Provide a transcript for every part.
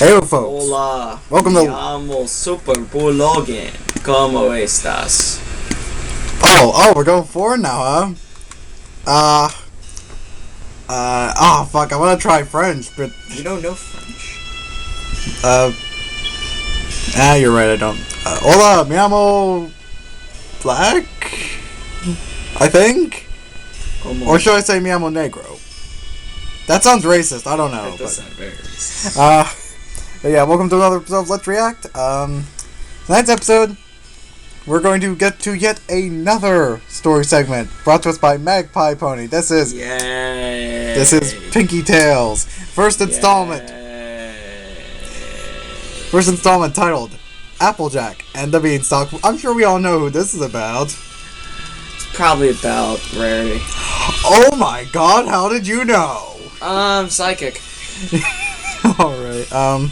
Hey folks, Hola, welcome me to... llamo Super Logan. ¿Cómo estás? Oh, we're going forward now, huh? Fuck, I wanna try French, but... You don't know French? You're right, I don't. Hola, me llamo... Black? I think? Como? Or should I say me llamo Negro? That sounds racist, I don't know. That does sound very racist. But yeah, welcome to another episode of Let's React. Tonight's episode, we're going to get to yet another story segment brought to us by Magpie Pony. This is Pinkie Tales. First installment titled Applejack and the Beanstalk. I'm sure we all know who this is about. It's probably about Rarity. Oh my god, how did you know? Psychic. Alright,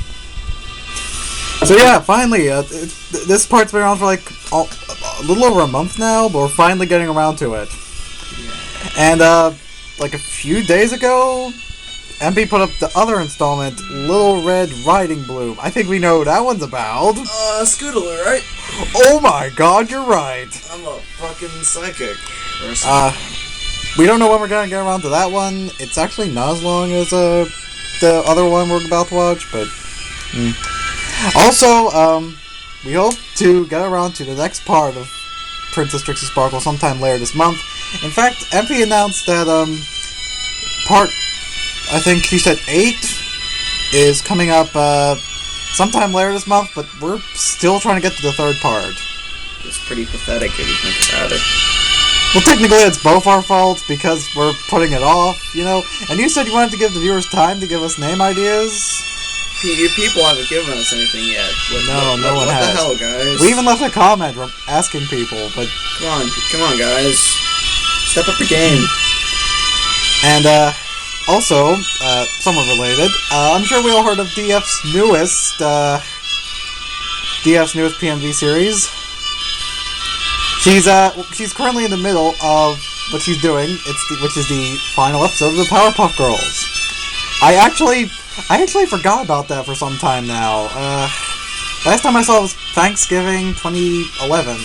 so yeah, finally, this part's been around for like a little over a month now, but we're finally getting around to it. And, like a few days ago, MP put up the other installment, Little Red Riding Bloom. I think we know who that one's about. Scoodler, right? Oh my god, you're right. I'm a fucking psychic. We don't know when we're gonna get around to that one. It's actually not as long as, the other one we're about to watch, but... Also, we hope to get around to the next part of Princess Trixie Sparkle sometime later this month. In fact, MP announced that, part, I think she said 8, is coming up, sometime later this month, but we're still trying to get to the third part. It's pretty pathetic if you think about it. Well, technically it's both our faults because we're putting it off, you know? And you said you wanted to give the viewers time to give us name ideas? People haven't given us anything yet. No one has. What the hell, guys? We even left a comment asking people, but... Come on, guys. Step up your game. And, also, somewhat related, I'm sure we all heard of DF's newest PMV series. She's currently in the middle of what she's doing, which is the final episode of the Powerpuff Girls. I actually forgot about that for some time now. Last time I saw it was Thanksgiving 2011.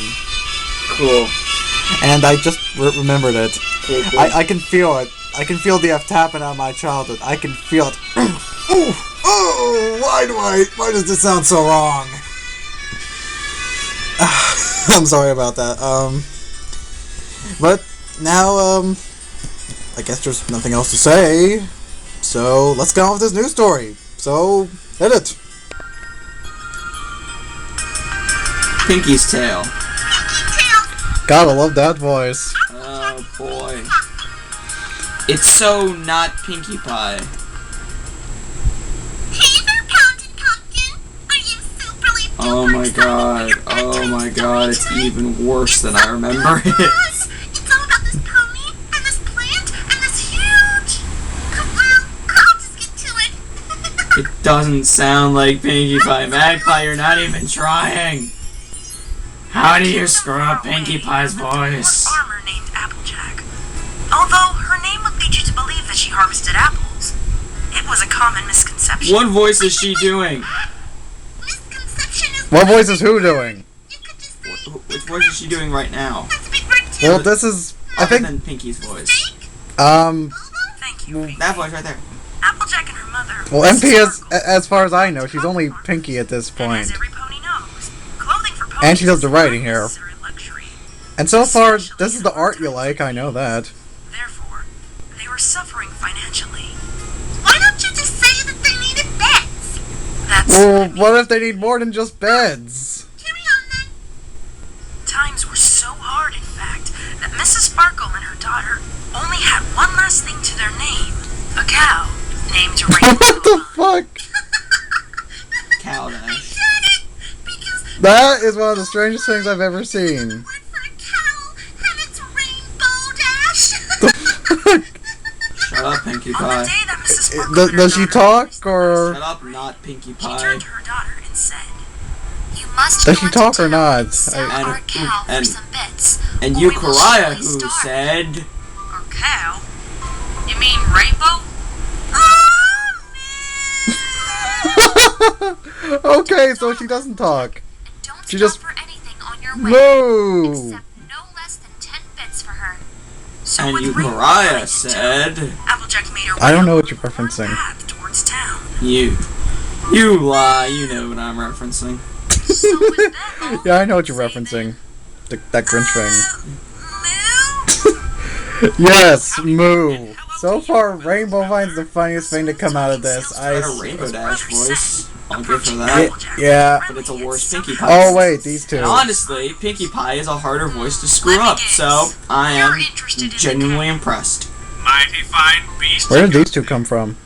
Cool. And I just remembered it. Cool. I can feel it. I can feel DF tapping on my childhood. I can feel it. Why does this sound so wrong? I'm sorry about that. But now, I guess there's nothing else to say. So let's get on with this news story. So, hit it. Pinkie's Tale. God, I love that voice. Oh boy. It's so not Pinkie Pie. Oh my god, it's even worse than I remember it. It's all about this pony, and this plant, and this huge... Well, I'll just get to it. It doesn't sound like Pinkie Pie. Magpie, you're not even trying. How do you screw up Pinkie Pie's voice? Farmer named Applejack. Although her name would lead you to believe that she harvested apples, it was a common misconception. What voice is she doing? What voice is who doing? Which voice is she doing right now? Well, this is, I think... Other than Pinkie's voice. Thank you. That voice right there. Applejack and her mother. Well, MP is, as far as I know, she's only Pinkie at this And as point. every pony knows, clothing for ponies And she does the writing here. is a luxury. And so far, this is the art you like, I know that. Therefore, they were suffering financially. Why don't you just say that they needed beds? That's Well, what if they need more than just beds? Carry on then. Times were so hard, in fact, that Mrs. Sparkle and her daughter only had one last thing to their name. A cow named Rainbow. What the fuck? Cow Dash. That is one of the strangest things I've ever seen. The word for a cow, and it's Rainbow Dash. Shut up, Pinkie On the Pie. day that Mrs. Sparkle and her Does she daughter talk, or... Shut up, not Pinkie She Pie. turned to her daughter and said, "You must Does go she into talk or town not? and sell And- our cow for and- some bits, And or you, we will Karaya, surely who starve." said... Our cow? You mean Rainbow? Oh, man! Okay, so she doesn't talk. And don't She stop just- for anything on your way. Moo! Except no less than 10 bits for her. So And with you, Rainbow Mariah, running in said... tow, Applejack made her I don't way know what you're along a referencing. path towards town. You lie, you know what I'm referencing. So with that all, Yeah, I know what you're say referencing. That Grinch Moo? thing. Yes, moo. So far, Rainbow finds the funniest thing to come out of this. Got a Rainbow Dash voice. I'll give her that. Applejack Yeah. But it's a worse Pinkie Pie. Oh wait, these two. And honestly, Pinkie Pie is a harder voice to screw up, so I am genuinely impressed. Mighty fine beast. Where did these two come from?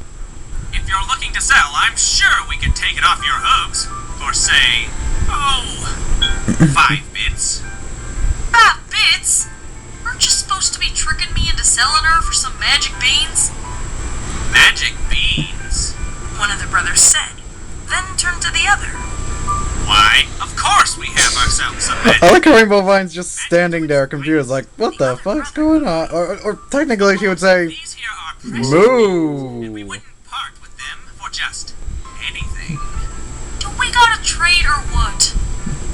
If you're looking to sell, I'm sure we can take it off your hooves. For say, 5 bits. 5 bits? Aren't you supposed to be tricking me into selling her for some magic beans? Magic beans. One of the brothers said, then turned to the other. Why, of course we have ourselves some magic. I like how Rainbow Vine's just standing there confused, like, what the fuck's going on? Or technically she would say, These here are precious and we moo. wouldn't part with them for just anything. Do we got a trade or what?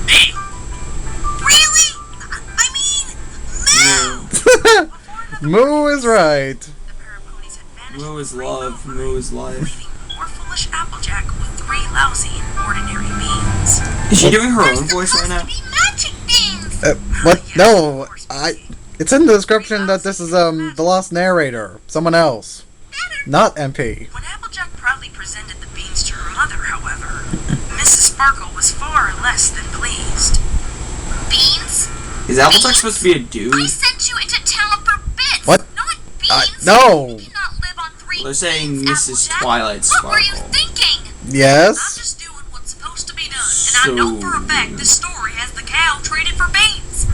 Deal. Really? I mean, moo! Moo is right. The pair of ponies had vanished Moo is with Rainbow love, Vine, moo is life. leaving poor foolish Applejack with 3 lousy and ordinary beans. Is she doing her own voice right now? Be magic beans! What? No, it's in the description that this is, the lost narrator. Someone else. Not MP. When Applejack proudly presented the beans to her mother, however, Mrs. Sparkle was far less than pleased. Beans? Is Applejack supposed to be a dude? I sent you into town for bits! What? Not beans! No. You cannot live on 3 They're saying beans, Mrs. Applejack. Twilight What were you Sparkle. thinking? I'm Yes. just doing what's supposed to be done, and I know for a fact this story has the cow traded for beans.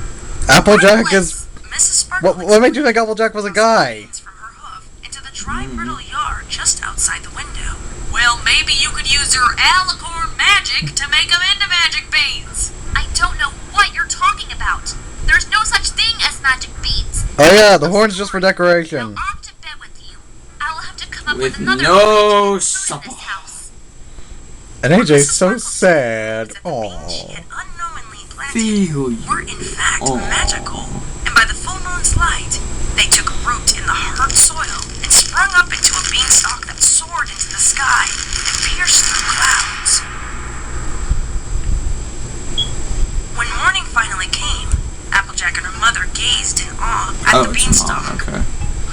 Applejack is. Mrs. Sparkle What made you think Applejack was a guy? beans from her hoof into the dry, brittle yard just outside the window. Well, maybe you could use your alicorn magic to make them into magic beans. I don't know what you're talking about. There's no such thing as magic beans. Oh yeah, the horn's just for decoration. Now off to bed with you. I'll have to come up With with another no way to get through supper. this house. And AJ's so sad. That the beans she Aww. had unknowingly planted Feel you. were in fact Aw. magical, and by the full moon's light, they took root in the hard soil and sprung up into a beanstalk that soared into the sky and pierced through clouds. When morning finally came, Applejack and her mother gazed in awe at Oh, the it's a beanstalk, mom, okay.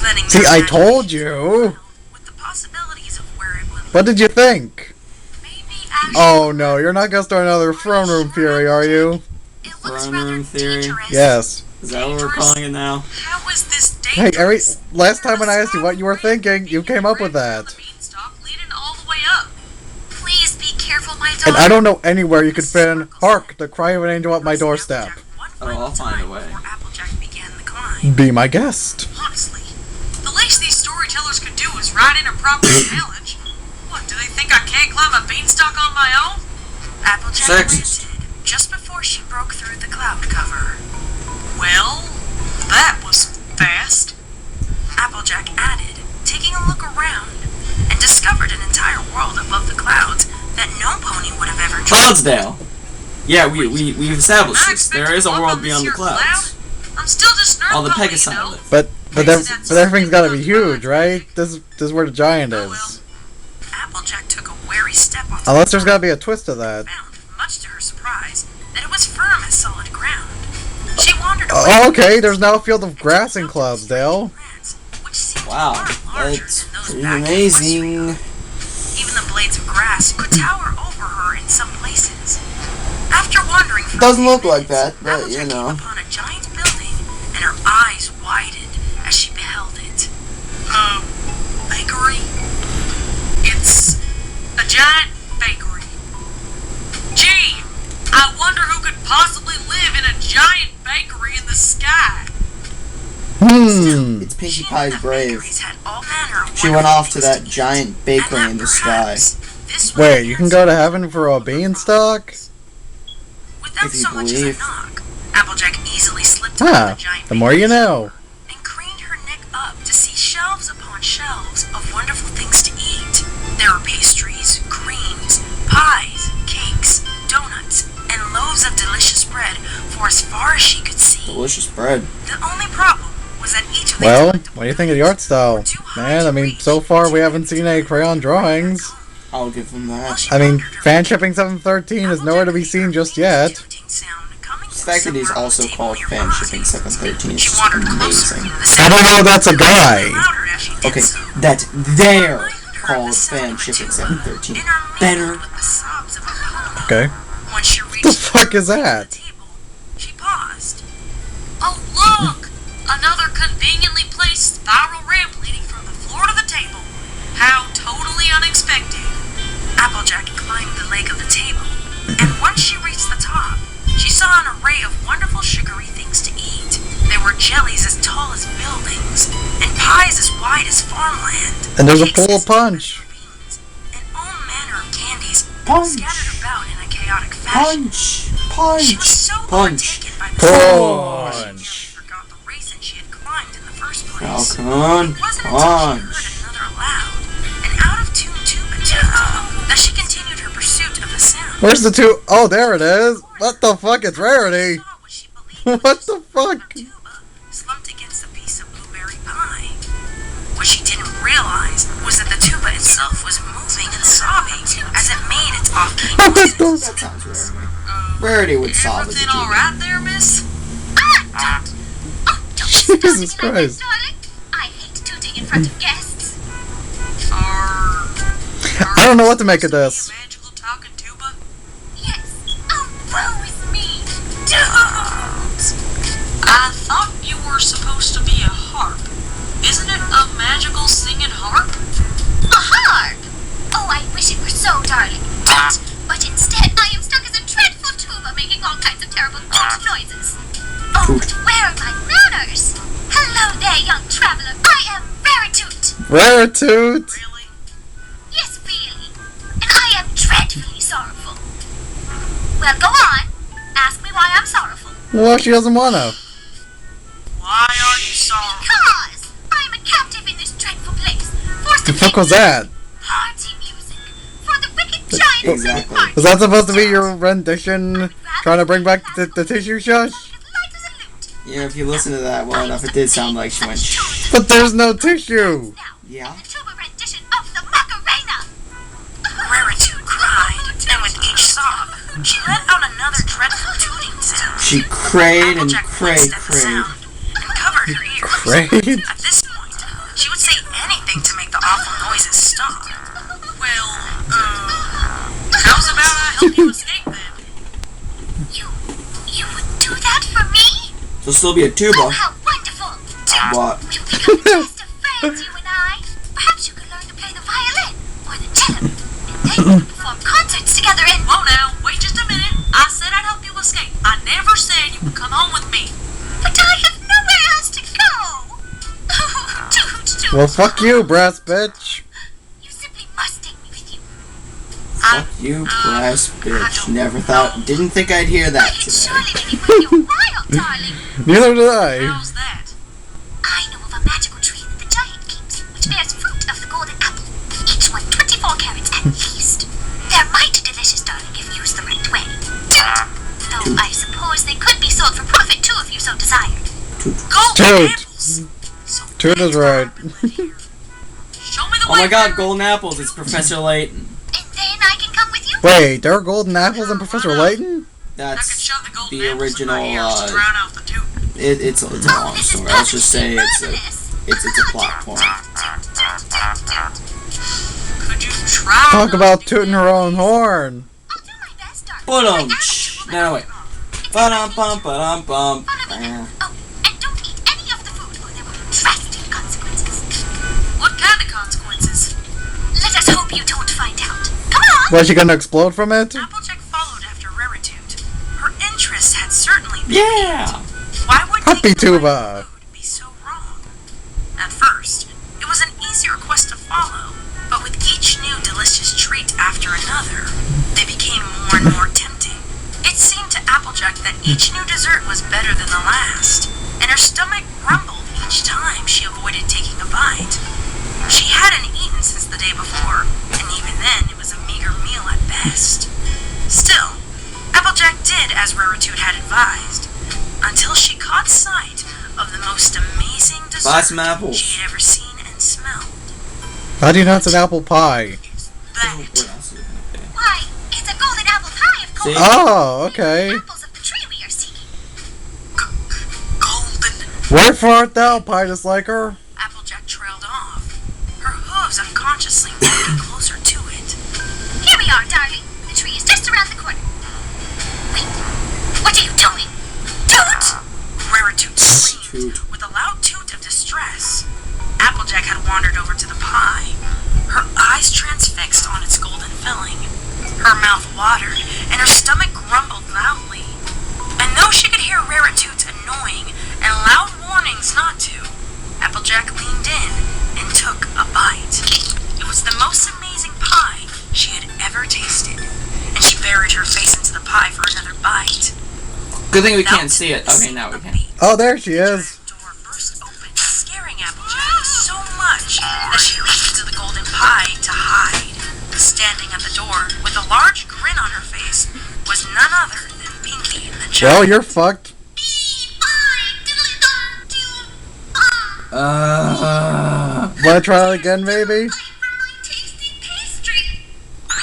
letting See, their I told imagination you. with the possibilities of where it would What did you think? maybe actually Oh no, you're not gonna start another throne room theory, are you? It looks Throne rather room theory. dangerous. Yes. Is that what we're calling it now? How is this Hey, dangerous? last time when I asked you what you were thinking, you came up with that. The beanstalk leading all the way up. Please be careful, my daughter. And I don't know anywhere you could fit in, hark, the cry of an angel at my doorstep. Oh, I'll find a way. Before Applejack began the climb. Be my guest. Honestly, the least these storytellers could do is write in a proper challenge. What, do they think I can't climb a beanstalk on my own? Applejack Sexist. ranted just before she broke through the cloud cover. Well, that was fast. Applejack added, taking a look around, and discovered an entire world above the clouds that no pony would have ever dreamed. Cloudsdale. Yeah, we've established I this. expect There is a to walk world on beyond the this here clouds. cloud. I'm still just nerd All the pony, Pegasi you know. live. But everything's gotta be huge, right? This is where the giant is. Applejack took a wary step on Unless there's gotta be a twist to that. found, much to her surprise, that it was firm as solid ground. She wandered away. Oh, okay, there's now a field of grass in Cloudsdale. Plants, which seemed Wow, far larger that's than those pretty back in amazing. Westfield. Even the blades of grass could tower over her in some places. After wandering for Doesn't a few look like minutes, that, but, you Applejack know. came upon a giant building, and her eyes widened as she beheld it. Bakery? It's a giant bakery. Gee, I wonder who could possibly live in a giant bakery in the sky. It's Pinkie She knew Pie's that brave. bakeries had all manner of She went wonderful off to things that eat, giant and bakery that in the sky. perhaps this was Wait, the you can answer go to heaven for a beanstalk? If Without you so much believe. as a knock, Applejack easily slipped Huh, upon the giant the more you bakery know. and craned her neck up to see shelves upon shelves of wonderful things to eat. There were pastries, creams, pies, cakes, donuts, and loaves of delicious bread for as far as she could see. Delicious bread. The only problem was that each of the Well, collectibles what do you think of the art style? were too high Man, to I mean, reach so far we and haven't seen any crayon drawings. I'll give them While that. she I mean, pondered her fan fate, shipping 713 is nowhere to be seen just yet. tooting sound coming The from fact that he's somewhere on also the table called nearby. Fan Shipping 713 is She just wandered closer. amazing. The I sound don't know, that's a guy. grew louder as she did Okay, so. that they're Behind her, called the sound Fan of a Shipping tuba 713. intermingled Better. with the sobs of a pony. Okay. Once she What reached the fuck is the that? table, she paused. Oh, look! Another conveniently placed spiral ramp leading from the floor to the table. How totally unexpected. Applejack climbed the leg of the table, and once she reached the top, she saw an array of wonderful sugary things to eat. There were jellies as tall as buildings, and pies as wide as farmland. And there's a cakes pool as of punch. deep as ravines, and all manner of candies Punch. scattered about in a chaotic fashion. Punch! She was so Punch! overtaken by the Punch. she forgot the raisin she had climbed in the first place. Falcon! It wasn't until she Punch! heard another loud and out-of-tune tuba that she continued her pursuit of the sound. Where's the two? Oh, there it is. What the fuck? It's Rarity. Saw what she believed What was the a fuck? tuba slumped against a piece of blueberry pie. What she didn't realize was that the tuba itself was moving and sobbing as it made its off-key What noises. the? That sounds Rarity would solve it. Everything all right there, miss? Jesus Christ. Darling, I hate tooting in front of guests. I don't know what to make of this. Magical talking tuba? Yes. Oh, woe is me. I thought you were supposed to be a harp. Isn't it a magical singing harp? A harp. Oh, I wish it were so, darling. But instead, I am stuck as a dreadful tuba making all kinds of terrible toot noises. Oh, Toot. where are my manners? Hello there, young traveler. I am Veritute. Raritoot. Really? Yes, really. And I am dreadfully sorrowful. Well, go on. Ask me why I'm sorrowful. Well, she doesn't wanna. Why are you sorry? Because I'm a captive in this dreadful place, forced The to fuck play was that? party music for the wicked giant Exactly. party. Was that supposed to be your rendition? Trying to bring back the tissue shush? As light as a lute. Yeah, if you listen to that well enough, it did sound like she went shh. But there's no tissue. Now, Yeah? the tuba rendition of the Macarena. Raritude cried, and with each sob, she let out another dreadful tooting sound. She crayed and Applejack crayed, winced at the crayed. sound and covered her ears. Crayed? At this point, she would say anything to make the awful noises stop. Well, how's about I help you escape then? You would do that for me? There'll still be a Oh, tuba. how wonderful. What? We'll become the best of friends, you and I. Perhaps you could learn to play the violin or the cello. And then we could perform concerts together and... Whoa now, wait just a minute. I said I'd help you escape. I never said you would come home with me. But I have nowhere else to go. Oh, toot. Well, fuck you, brass bitch. You simply must take me with you. Fuck you, brass bitch. Never thought, didn't think I'd hear that I can today. surely make it with you a while, darling. Neither did I. How's that? I know of a magical tree that the giant keeps, which bears fruit of the golden apple, each one 24 carats at least. They're mighty delicious, darling, if used the right way. Though I suppose they could be sold for profit too if you so desired. Golden Toot. apples. So Toot is right. show me the Oh way. my god, Rarity. golden apples, it's Professor Layton. And then I can come with you? Wait, there are golden apples in Professor Layton? I can That's, shove the golden the apples in original, my ears to drown out the toot. it's a Oh, long this is story. Let's just say perfectly it's a marvelous. plot point. Could you try? Talk about tooting her own horn. I'll do my best, darling. Ba-dum. I ask you No, wait. Ba-dum-bum, ba-dum-bum. Follow me. Oh, and don't eat any of the food or there will be drastic consequences. What kind of consequences? Let us hope you don't find out. Come on! Was she gonna explode from it? Applejack followed after Raritude. Her interest had certainly been Yeah! Why would Happy taking away tuba. food be so wrong? At first, it was an easy request to follow, but with each new delicious treat after another, they became more and more tempting. It seemed to Applejack that each new dessert was better than the last, and her stomach grumbled each time she avoided taking a bite. She hadn't eaten since the day before, and and even then it was a meager meal at best. Still, Applejack did as Raritude had advised, until she caught sight of the most amazing Buy some dessert apples. she had ever seen and smelled. How do you know it's an apple pie? That Why, it's a golden apple pie of course. See? Oh, okay. Apples of the tree we are seeking. golden. Wait for it now, pie disliker. Applejack trailed off, her hooves unconsciously walking closer to it. Here we are, darling. The tree is just around the corner. Wait, what are you doing? Toot! Raritude screamed with a loud toot of distress. Applejack had wandered over to the pie, her eyes transfixed on its golden filling. Her mouth watered, and her stomach grumbled loudly. And though she could hear Raritude's annoying and loud warnings not to, Applejack leaned in and took a bite. It was the most amazing pie she had ever tasted, and she buried her face into the pie for another bite. Good thing we can't see it. Okay, now we can. Oh, there she is. The door burst open, scaring Applejack so much that she leaped into the golden pie to hide. Standing at the door with a large grin on her face was none other than Pinkie the giant. Well, you're fucked. Wanna try it again, maybe?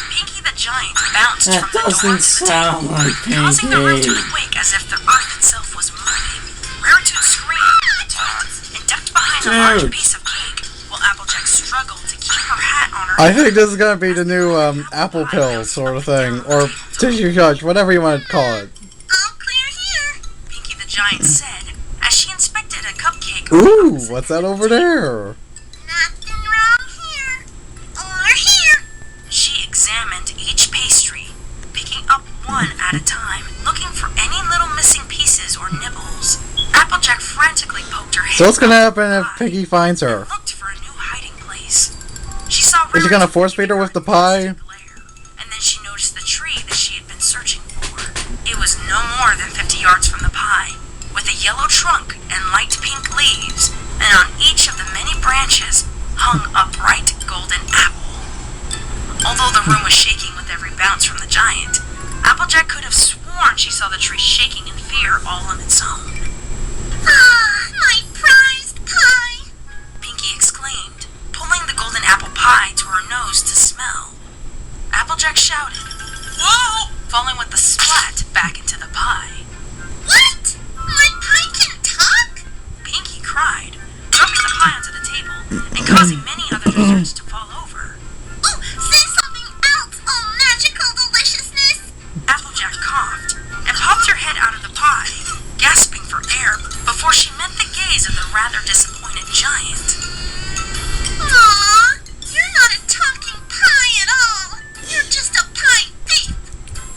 Pinkie the giant bounced That from the door doesn't to the sound table, like causing the room to Pinkie. quake as if the earth itself was moving. Raritude screamed and ducked behind a large Dude. piece of cake, while Applejack struggled to keep her hat on her I head. think this is gonna be the new apple pill sort of thing, or tissue touch, whatever you want to call it. All clear here. Pinkie the giant said as she inspected a cupcake. Ooh, what's that over there? Nothing wrong here. Or here. She examined each pastry, picking up one at a time, looking for any little missing pieces or nibbles. Applejack frantically poked her head. So what's gonna up happen the if pie Pinkie finds her? and looked for a new hiding place. She saw Is she gonna Raritude force feed her with the giving her a pie? mystic glare, and then she noticed the tree that she had been searching for. It was no more than 50 yards from the pie, with a yellow trunk and light pink leaves, and on each of the many branches hung a bright golden apple. Although the room was shaking with every bounce from the giant, Applejack could have sworn she saw the tree shaking in fear all on its own. Ah, my prized pie. Pinkie exclaimed, pulling the golden apple pie to her nose to smell. Applejack shouted, "Whoa!" falling with a splat back into the pie. What? My pie can talk? Pinkie cried, dropping the pie onto the table and causing many other desserts to fall over. Oh, say something else, oh magical deliciousness. Applejack coughed and popped her head out of the pie, gasping for air before she met the gaze of the rather disappointed giant. Aw, you're not a talking pie at all. You're just a pie thief.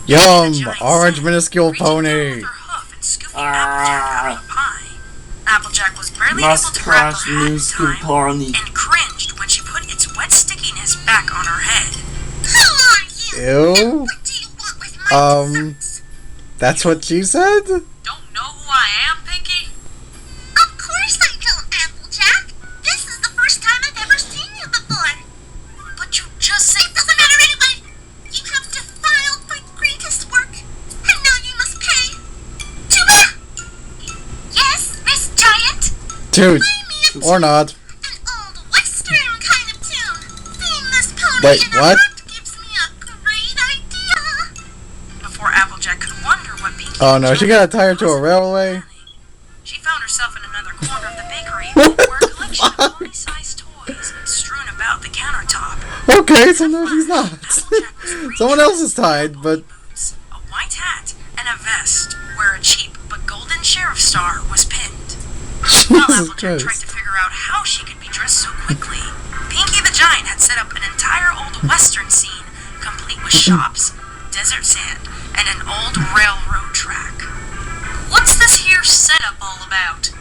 Yum! The giant Orange said, minuscule reaching down pony. with her hoof and scooping Applejack out of the pie. Applejack was barely Must able to grab crush her hat in new scoop time pony. and cringed when she put its wet stickiness back on her head. Who are you? Ew. What do you want with my desserts? That's what she said? Don't know who I am, Pinkie? Of course I don't, Applejack. This is the first time I've ever seen you before. But you just said... It doesn't matter anyway. You have defiled my greatest work, and now you must pay. Tuba! Yes, Miss Giant? Toot. Play me Or not. an old western kind of tune. Seeing this pony Wait, in a what? hat gives me a great idea. Before Applejack could wonder what Pinkie... Oh no, she got tied to a railway? She found herself in another corner of the bakery where a collection of pony-sized toys strewn about the countertop. Okay, so no, she's not. Applejack was reaching Someone else is for tied, pony but boots, a white hat, and a vest where a cheap but golden sheriff star was pinned. While Jesus Applejack tried Christ. to figure out how she could be dressed so quickly, Pinkie the giant had set up an entire old western scene, complete with shops, desert sand, and an old railroad track. What's this here setup all about?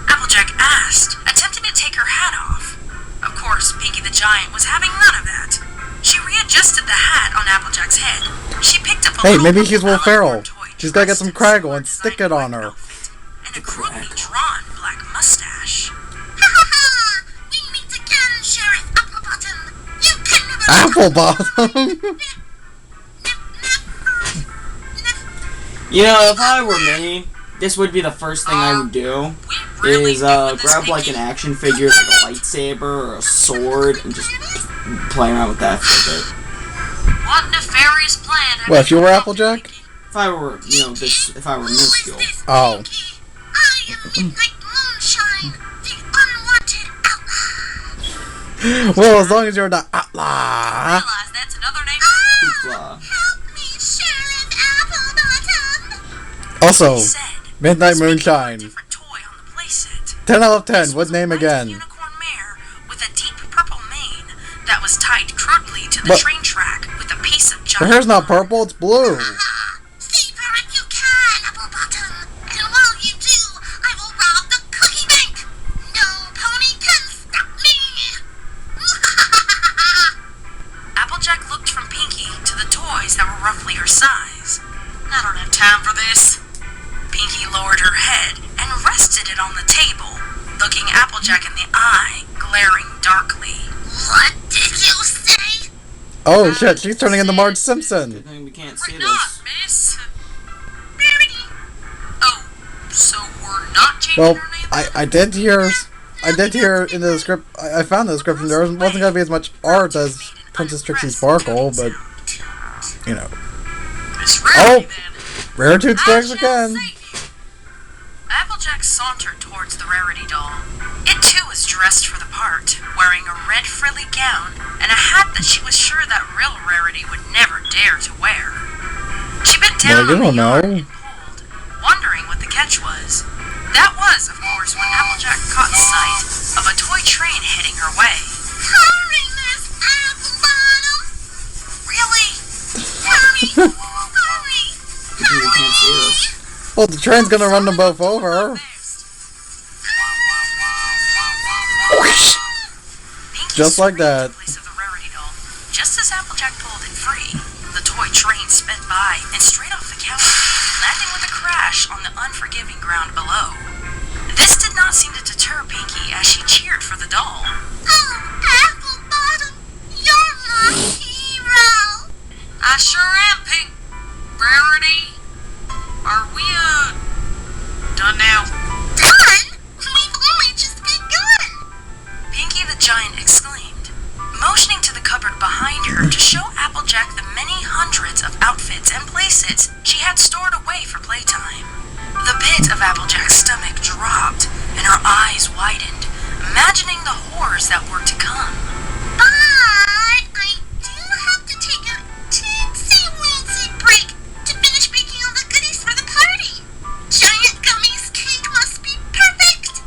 Applejack asked, attempting to take her hat off. Of course, Pinkie the giant was having none of that. She readjusted the hat on Applejack's head. She picked up a Hey, little maybe she's Will umbrella Ferrell. toy She's gotta get dressed some in Craggle and similar stick it on design her. outfit and a crudely drawn black mustache. Ha ha ha! We meet again, Sheriff Applebottom. You can never Apple bottom. You know, if I were me, this would be the first thing I would do. Is grab like an action figure, like a lightsaber or a sword, and just play around with that for a bit. What nefarious plan have What, if you were Applejack? If I were, you know, if I were minuscule. Oh. I am Midnight Moonshine, the unwanted outlaw. Well, as long as you're not outlaw. realize that's another name for Hoopla. Help me, Sheriff Applebottom. Also, said. Midnight Speaking of a Moonshine. different toy on the playset. 10 out of 10. This What was a name white again? Unicorn mare with a deep purple mane that was tied crudely to the But- train track with a piece of Her giant. hair's not purple, it's blue. Save her if you can, Applebottom. And while you do, I will rob the cookie bank. No pony can stop me. Applejack looked from Pinkie to the toys that were roughly her size. I don't have time for this. Pinkie lowered her head and rested it on the table, looking Applejack in the eye, glaring darkly. What did you say? Oh shit, she's turning into Marge Simpson. Good thing we can't see We're this. not, miss. Oh, so we're not changing Well, her name? I did hear in the script, I found in the description there wasn't going to be as much art as Princess Trixie Sparkle, but, you know. Miss Oh, Rarity, then. Raritude I strikes shall again. save you. Applejack sauntered towards the Rarity doll. It too was dressed for the part, wearing a red frilly gown and a hat that she was sure that real Rarity would never dare to wear. She bent down Well, you on the don't yard know. and pulled, wondering what the catch was. That was, of course, when Applejack caught sight of a toy train heading her way. Hurry, Miss Applebottom. Really? Hurry, hurry. Good thing we can't see this. Well, the train's going to run them both over. Pinkie Just like screamed that. in place of the Rarity doll. Just as Applejack pulled it free, the toy train sped by and straight off the counter, landing with a crash on the unforgiving ground below. This did not seem to deter Pinkie as she cheered for the doll. Oh, Applebottom, you're my hero. I sure am, Pink. Rarity. Are we, done now? Done? We've only just begun. Pinkie the Giant exclaimed, motioning to the cupboard behind her to show Applejack the many hundreds of outfits and playsets she had stored away for playtime. The pit of Applejack's stomach dropped, and her eyes widened, imagining the horrors that were to come. But I do have to take a teensy-weensy break to finish making all the goodies for the party. Giant Gummy's cake must be perfect.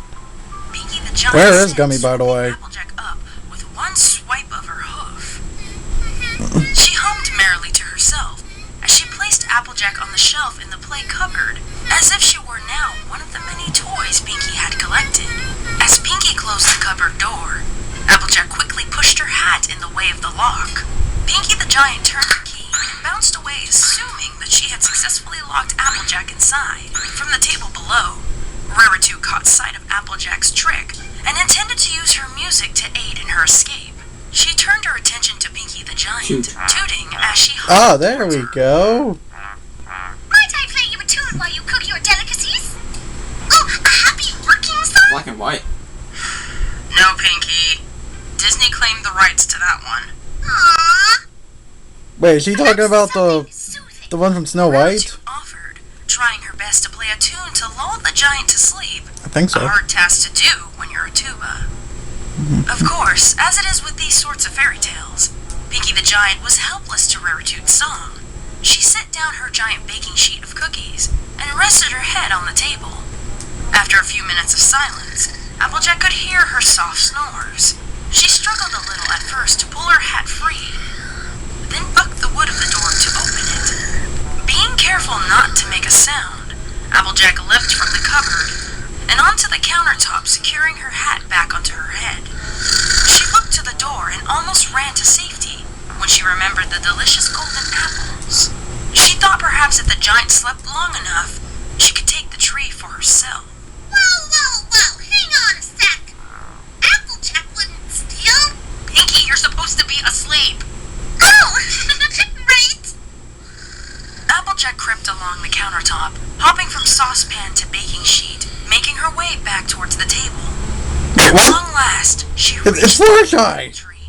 Pinkie the Giant Where is said, Gummy, by the way? Applejack up with one swipe of her hoof. She hummed merrily to herself as she placed Applejack on the shelf in the play cupboard, as if she were now one of the many toys Pinkie had collected. As Pinkie closed the cupboard door, Applejack quickly pushed her hat in the way of the lock. Pinkie the Giant turned the key and bounced away, assuming that she had successfully locked Applejack inside. From the table below, Rarity caught sight of Applejack's trick and intended to use her music to aid in her escape. She turned her attention to Pinkie the Giant, tooting as she Ah, there we go. Might I play you a tune while you cook your delicacies? Oh, a happy working song? Black and white. No, Pinkie. Disney claimed the rights to that one. Aww. Wait, is she talking about Something soothing. the one from Snow Rarity White? offered, trying her best to play a tune to lull the giant to sleep. I think A so. hard task to do when you're a tuba. Of course, as it is with these sorts of fairy tales, Pinkie the Giant was helpless to Raritude's song. She set down her giant baking sheet of cookies and rested her head on the table. After a few minutes of silence, Applejack could hear her soft snores. She struggled a little at first to pull her hat free, then bucked the wood of the door to open it. Being careful not to make a sound, Applejack leapt from the cupboard and onto the countertop, securing her hat back onto her head. She looked to the door and almost ran to safety when she remembered the delicious golden apples. She thought perhaps if the giant slept long enough, she could take the tree for herself. Whoa, hang on a sec. Applejack wouldn't steal. Pinkie, you're supposed to be asleep. Applejack crept along the countertop, hopping from saucepan to baking sheet, making her way back towards the table. At long last, she reached It's the Fluttershy! tree,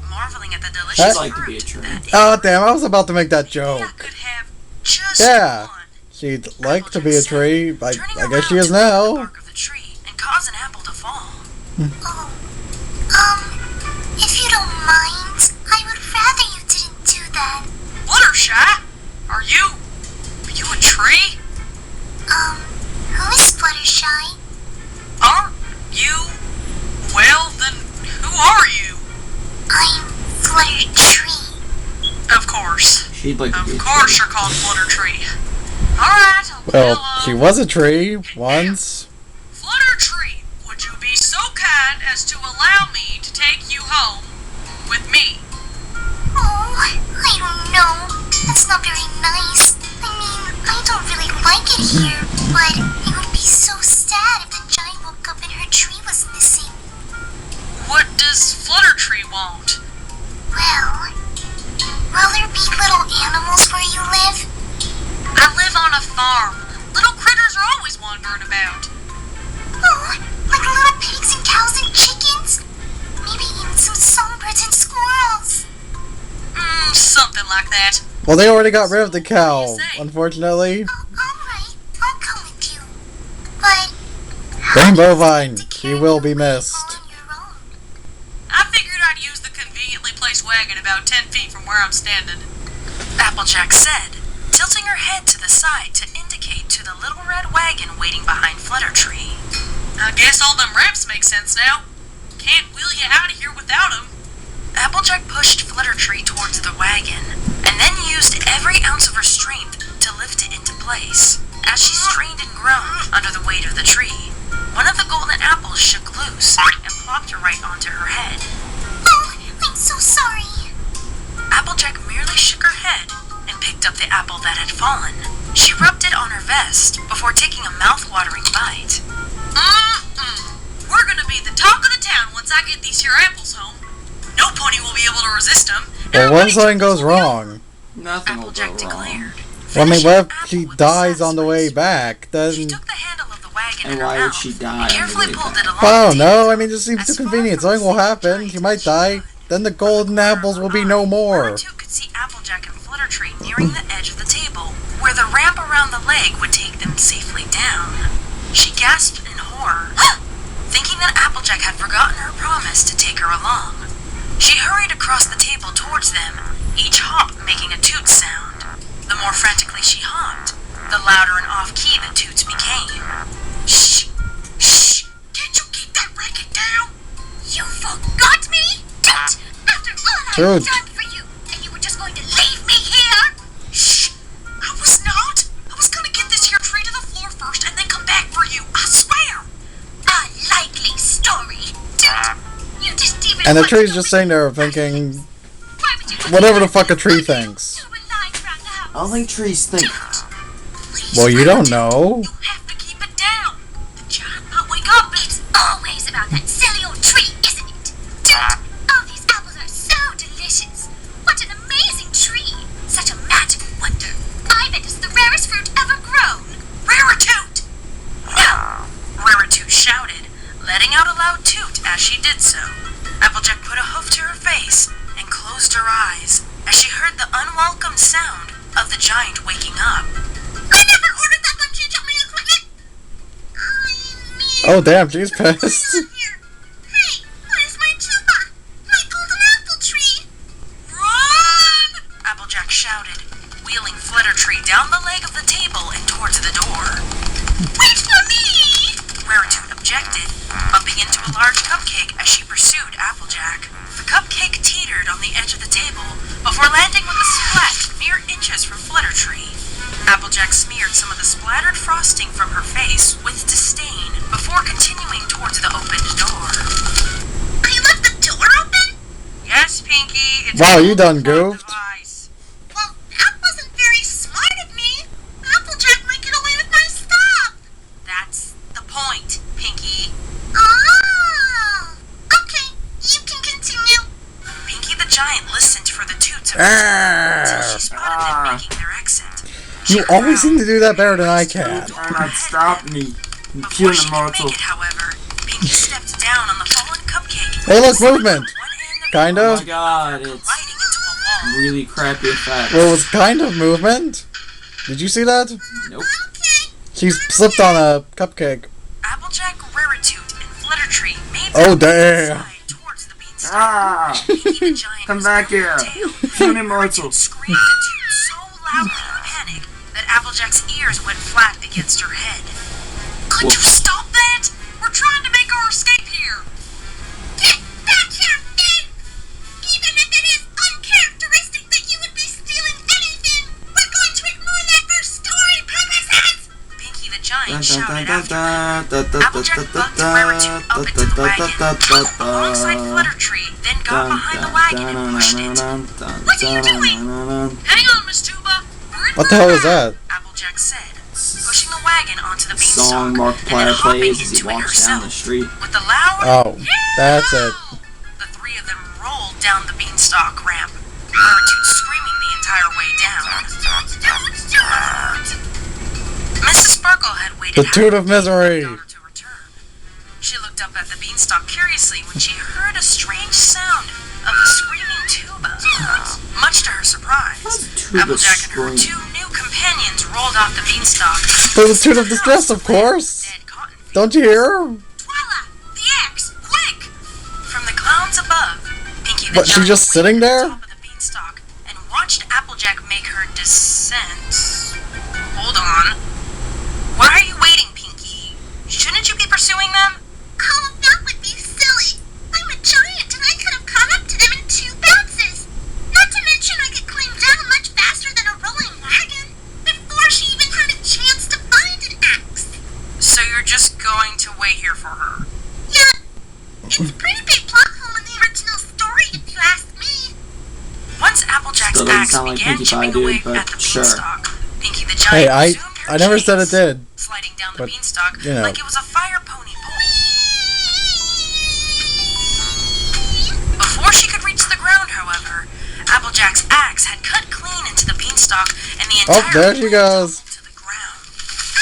marveling at the delicious She'd like to be a fruit tree. that Oh damn, I was about to make that Pinkie joke. could have just Yeah. one. She'd like to be a tree. I Turning guess she around is to the now. bark of the tree and cause an apple to fall. Oh, if you don't mind, I would rather you didn't do that. Fluttershy, are you a tree? Who is Fluttershy? Are you? Well, then who are you? I'm Fluttertree. Of course. She'd like to be a Of course tree. you're called Fluttertree. Alright, Well, she was a tree once. Fluttertree, would you be so kind as to allow me to take you home with me? Oh, I don't know. That's not very nice. I mean, I don't really like it here, but it would be so sad if the giant woke up and her tree was missing. What does Fluttertree want? Well, will there be little animals where you live? I live on a farm. Little critters are always wandering about. Oh, like little pigs and cows and chickens? Maybe even some songbirds and squirrels. Something like that. Well, they already got rid of the cow, unfortunately. Oh, alright, I'll come with you. But Rainbow Vine, she will be missed. all on your own. I figured I'd use the conveniently placed wagon about 10 feet from where I'm standing. Applejack said, tilting her head to the side to indicate to the little red wagon waiting behind Fluttertree. I guess all them ramps make sense now. Can't wheel you out of here without 'em. Applejack pushed Fluttertree towards the wagon, and then used every ounce of her strength to lift it into place. As she strained and groaned under the weight of the tree, one of the golden apples shook loose and plopped right onto her head. Oh, I'm so sorry. Applejack merely shook her head and picked up the apple that had fallen. She rubbed it on her vest before taking a mouth-watering bite. We're gonna be the talk of the town once I get these here apples home. No pony will be able to resist them. Well, what if something goes wrong? Nothing will go Applejack wrong. declared. Well, I mean, what if Finishing she the apple with a dies on the way satisfying back? swing, She Then, took the handle of the wagon And in her why would mouth she die and on the carefully way pulled back? it along I don't the know. table. I mean, it just seems As too far convenient. from Something will the happen. giant She might as die. Then the golden apples will be no more. Two could see Applejack and Fluttertree nearing the edge of the table, where the ramp around the leg would take them safely down. She gasped in horror, thinking that Applejack had forgotten her promise to take her along. She hurried across the table towards them, each hop making a toot sound. The more frantically she hopped, the louder and off-key the toots became. Shh! Shh! Can't you keep that racket down? You forgot me? Toot! After all I've Toot. done for you, and you were just going to leave me here? Shh! I was not! I was gonna get this here tree to the floor first and then come back for you, I swear! A likely story. Toot! You just even And the want tree's to just sitting there thinking, Why would you whatever the fuck a tree thinks. You were lying around the house. I don't think trees think. Please, Well, you don't Fluttertree, know. You have to keep it down! The giant might wake up! It's always about that silly old tree, isn't it? Toot! Oh, these apples are so delicious. What an amazing tree. Such a magical wonder. I bet it's the rarest fruit ever grown. Raritute! No! Raritute shouted, letting out a loud toot as she did so. Applejack put a hoof to her face and closed her eyes as she heard the unwelcome sound of the giant waking up. I never ordered that bungee jumping equipment. I mean... Oh, damn, she's pissed. Here. Hey, where's my tuba? My golden apple tree. Run! Applejack shouted, wheeling Fluttertree down the leg of the table and towards the door. Wait for me! Raritute objected, bumping into a large cupcake as she pursued Applejack. The cupcake teetered on the edge of the table before landing with a splat mere inches from Fluttertree. Applejack smeared some of the splattered frosting from her face with disdain before continuing towards the opened door. I left the door open? Yes, Pinkie, it's Wow, a you done full-blown goofed. device. Well, that wasn't very smart of me. Applejack might get away with my stuff. That's the point, Pinkie. Oh! Okay, you can continue. Pinkie the Giant listened for the toots of her until she spotted them making their exit. You always seem to do that better than I can. Why not stop me? I'm Before feeling she could make immortal. it, however, Pinkie stepped down on the fallen cupcake. Hey, look, slipped movement. one end of Kind Oh of. my god, it's colliding into a wall. really crappy effect. Well, it was kind of movement. Did you see that? Nope. She slipped on a cupcake. Applejack, Raritute, and Fluttertree made Oh, their damn. way towards the beanstalk. Ah! Pinkie the giant Come was back pulling here. her tail, Feeling and immortal. Raritute screamed at Toot so loudly in panic that Applejack's ears went flat against her head. Could you stop that? We're trying to make our escape here. Get back here, Finn! Even if it is uncharacteristic that you would be stealing anything, we're going to ignore that for story purposes! Pinkie the giant shouted after her. Applejack bucked Raritute up into the wagon, alongside Fluttertree, then got behind the wagon and pushed it. What are you doing? Hang on, Miss Tuba. We're in What the hell is movement, that? Applejack said, pushing the wagon onto the beanstalk Song and then Markiplier hopping plays as he into it walks down the herself. street. With a loud Oh, that's it. the three of them rolled down the beanstalk ramp, Raritute screaming the entire way down. Mrs. Sparkle had waited The toot of half a day for her misery. daughter to return. She looked up at the beanstalk curiously when she heard a strange sound of a screaming tuba. Much to her surprise, tuba Applejack and her scream? two new companions rolled off the beanstalk. The toot of distress, of course. Dead cotton fields. Don't you hear her? Twila, the axe, quick! From the clouds above, Pinkie the What, she giant just sitting went to there? the top of the beanstalk and watched Applejack make her descent. Hold on. Why are you waiting, Pinkie? Shouldn't you be pursuing them? Oh, that would be silly. I'm a giant and I could have caught up to them in 2 bounces. Not to mention I could climb down much faster than a rolling wagon before she even had a chance to find an axe. So you're just going to wait here for her? Yeah, it's a pretty big plot hole in the original story if you ask me. Once Applejack's Still doesn't axe sound like began Pinkie chipping Pie, away dude, but at the sure. beanstalk, Pinkie the Hey, giant resumed her I never said it chase, did. sliding down the but, beanstalk you know. like it was a fire pony pole. Before she could reach the ground, however, Applejack's axe had cut clean into the beanstalk, and the Oh, entire there she plant goes. tumbled to the ground.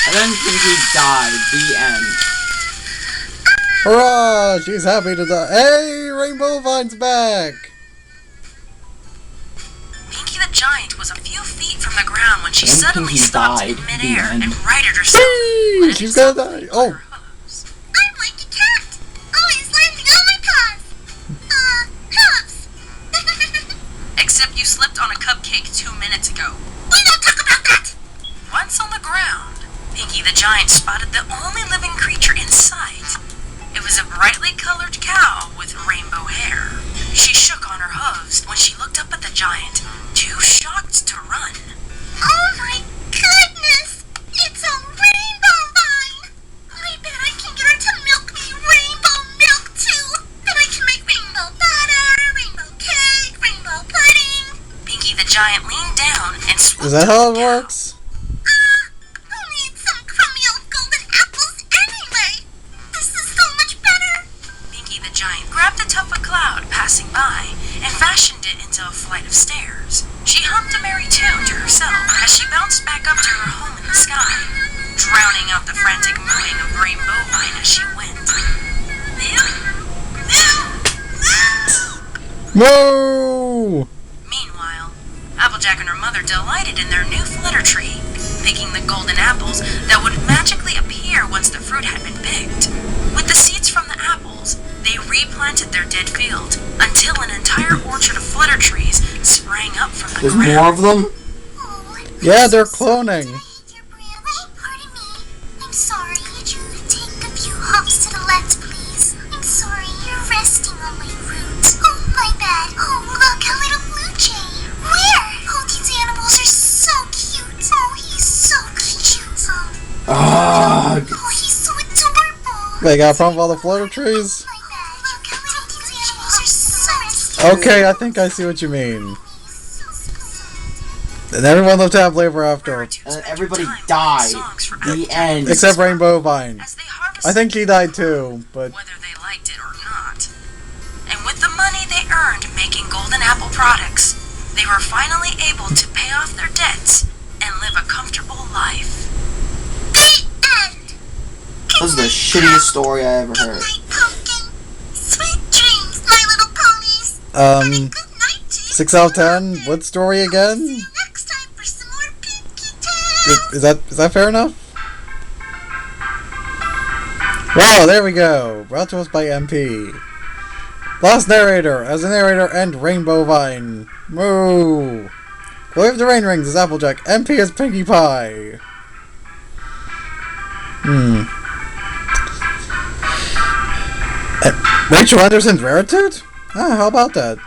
And then Pinkie died. The end. Hurrah! She's happy to die. Hey, Rainbow Vine's back. Pinkie the giant was a few feet from the ground when she And suddenly Pinkie stopped died. in The midair end. and righted herself. Whee! letting She's herself gonna die. land Oh. on her hooves. I'm like a cat, always landing on my paws. Hooves. Except you slipped on a cupcake 2 minutes ago. We don't talk about that. Once on the ground, Pinkie the giant spotted the only living creature in sight. It was a brightly colored cow with rainbow hair. She shook on her hooves when she looked up at the giant, too shocked to run. Oh my goodness! It's a rainbow vine! I bet I can get her to milk me rainbow milk too! Then I can make rainbow butter, rainbow cake, rainbow pudding! Pinkie the giant leaned down and swooped Is that up how the it cow. works? Who needs some crummy old golden apples anyway? This is so much better! Pinkie the giant grabbed a tuft of cloud passing by and fashioned it into a flight of stairs. She hummed a merry tune to herself as she bounced back up to her home in the sky, drowning out the frantic mooing of Rainbow Vine as she went. No! Meanwhile, Applejack and her mother delighted in their new flutter tree, picking the golden apples that would magically appear once the fruit had been picked. With the seeds from the apples, they replanted their dead field until an entire orchard of flutter trees sprang up from the There's ground. more of them? Oh, Yeah, they're cloning. Your branch. Pardon me. I'm sorry. Could you take a few hops to the left, please? I'm sorry. You're resting on my roots. Oh, my bad. Oh, look, a little blue jay. Where? Oh, these animals are so cute. Oh, he's so cute. Ugh. Oh, he's so adorable. They got a problem with all the flutter trees? My bad. Look, how these animals are so cute. Okay, I think I see what you mean. And everyone lived happily ever after. And everybody died. The end. Except Rainbow Vine. As they harvested I think he died too, but whether they liked it or not. And with the money they earned making golden apple products, they were finally able to pay off their debts and live a comfortable was the shittiest story I ever heard. Pumpkin. Sweet dreams, my little ponies. Um, Good night to you. 6 out of 10. What story See again? you next time for some more Pinkie tales. Is that fair enough? Wow, there we go. Brought to us by MP. Lost narrator, as a narrator, and Rainbow Vine. Moo! Glory of the Rain Rings is Applejack. MP is Pinkie Pie. Rachel Anderson's Raritude? Ah, how about that?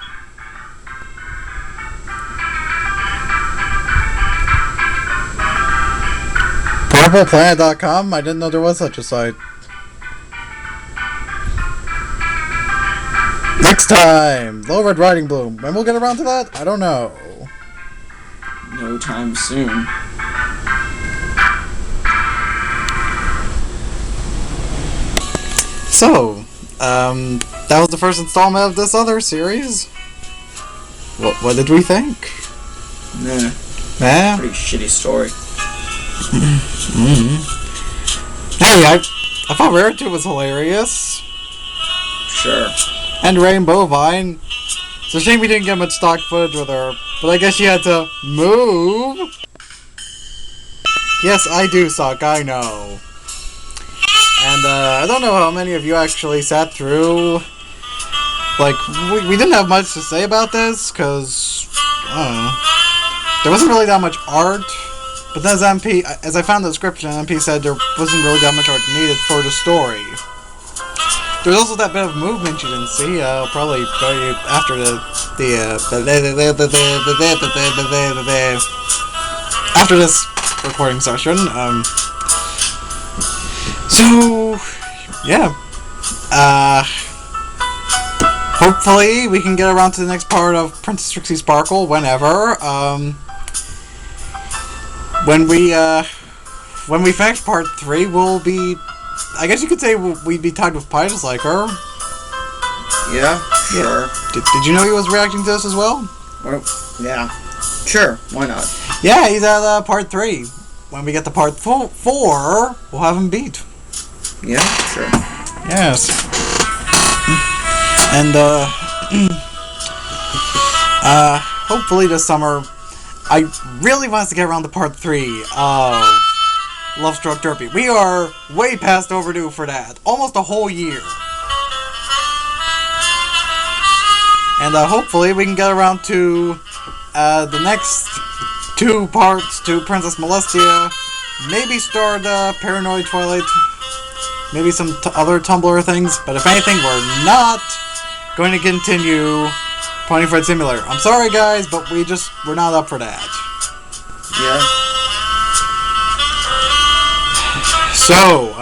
PurplePlanet.com? I didn't know there was such a site. Next time! Low Red Riding Bloom. When we'll get around to that? I don't know. No time soon. So, that was the first installment of this other series. What did we think? Nah, Nah? pretty shitty story. Hey, I thought Raritude was hilarious. Sure. And Rainbow Vine. It's a shame we didn't get much stock footage with her, but I guess she had to move. Yes, I do suck, I know. And I don't know how many of you actually sat through. Like, we didn't have much to say about this, because, I don't know. There wasn't really that much art. But then as I found the description, MP said there wasn't really that much art needed for the story. There's also that bit of movement you didn't see. I'll probably show you after after this recording session. So yeah. Hopefully we can get around to the next part of Princess Trixie Sparkle whenever. When we finish part 3, we'll be, I guess you could say we'd be tied with Pious like her. Yeah, sure. Did you know he was reacting to this as well? Well, yeah. Sure, why not? Yeah, he's at part 3. When we get to part 4, we'll have him beat. Yeah, sure. Yes. And, hopefully this summer, I really want us to get around to part 3 of Love Struck Derpy. We are way past overdue for that. Almost a whole year. And hopefully we can get around to the next 2 parts to Princess Molestia. Maybe start Paranoid Twilight. Maybe some other Tumblr things. But if anything, we're not going to continue Pony Fred Simulator. I'm sorry guys, but we're not up for that. Yeah. So,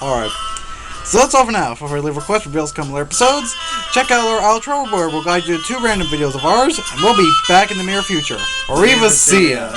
alright. So that's all for now. Feel free to leave requests for videos to come later episodes. Check out our outro where we'll guide you to 2 random videos of ours, and we'll be back in the near future. Arriva, see ya!